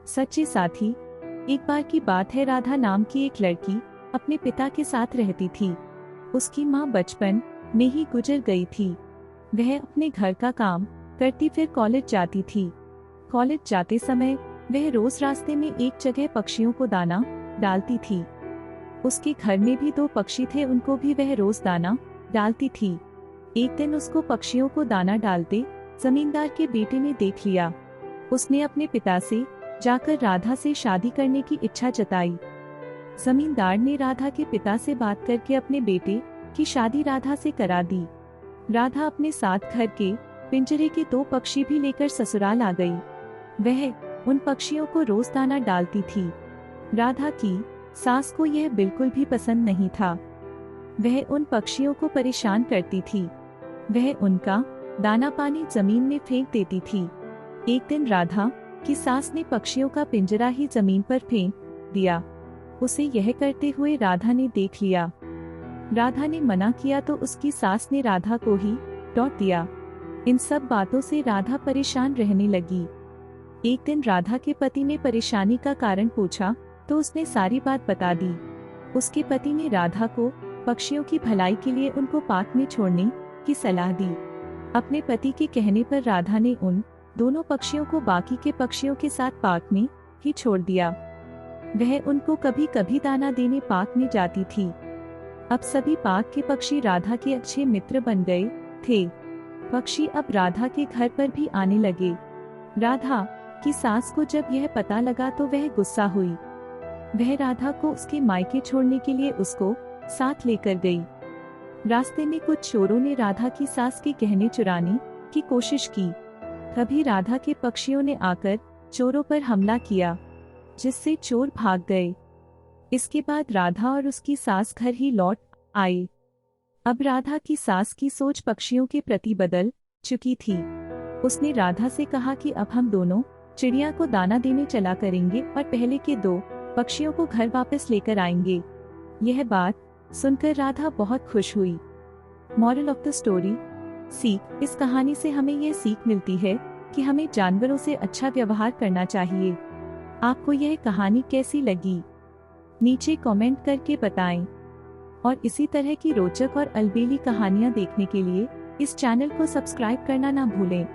सच्चे साथी। एक बार की बात है, राधा नाम की एक लड़की अपने पिता के साथ रहती थी। उसकी माँ बचपन में ही गुजर गई थी। वह अपने घर का काम करती फिर कॉलेज जाती थी। कॉलेज जाते समय वह रोज रास्ते में एक जगह पक्षियों को दाना डालती थी। उसके घर में भी 2 पक्षी थे, उनको भी वह रोज दाना डालती थी। एक दिन उसको पक्षियों को दाना डालते जमींदार के बेटे ने देख लिया। उसने अपने पिता से जाकर राधा से शादी करने की इच्छा जताई। जमींदार ने राधा के पिता से बात करके अपने बेटे की शादी राधा से करा दी। राधा अपने साथ घर के पिंजरे के 2 पक्षी भी लेकर ससुराल आ गई। वह उन पक्षियों को रोज दाना डालती थी। राधा की सास को यह बिल्कुल भी पसंद नहीं था। वह उन पक्षियों को परेशान करती थी। वह उनका दाना पानी जमीन में फेंक देती थी। एक दिन राधा की सास ने पक्षियों का पिंजरा ही जमीन पर फेंक दिया। उसे यह करते हुए राधा ने देख लिया। राधा ने मना किया तो उसकी सास ने राधा को ही डांट दिया। इन सब बातों से राधा परेशान रहने लगी। एक दिन राधा के पति ने परेशानी का कारण पूछा तो उसने सारी बात बता दी। उसके पति ने राधा को पक्षियों की भलाई के लिए उनको पार्क में छोड़ने की सलाह दी। अपने पति के कहने पर राधा ने उन दोनों पक्षियों को बाकी के पक्षियों के साथ पार्क में ही छोड़ दिया। वह उनको कभी कभी दाना देने पार्क में जाती थी। अब सभी पार्क के पक्षी राधा के अच्छे मित्र बन गए थे। पक्षी अब राधा के घर पर भी आने लगे। राधा की सास को जब यह पता लगा तो वह गुस्सा हुई। वह राधा को उसके मायके छोड़ने के लिए उसको साथ लेकर गई। रास्ते में कुछ चोरों ने राधा की सास के गहने चुराने की कोशिश की। तभी राधा के पक्षियों ने आकर चोरों पर हमला किया, जिससे चोर भाग गए। इसके बाद राधा और उसकी सास घर ही लौट आए। अब राधा की सास की सोच पक्षियों के प्रति बदल चुकी थी। उसने राधा से कहा कि अब हम दोनों चिड़िया को दाना देने चला करेंगे और पहले के 2 पक्षियों को घर वापस लेकर आएंगे। यह बात सुनकर राधा बहुत खुश हुई। Moral of the story. सीख। इस कहानी से हमें यह सीख मिलती है कि हमें जानवरों से अच्छा व्यवहार करना चाहिए। आपको यह कहानी कैसी लगी, नीचे कमेंट करके बताएं। और इसी तरह की रोचक और अलबेली कहानियां देखने के लिए इस चैनल को सब्सक्राइब करना ना भूलें।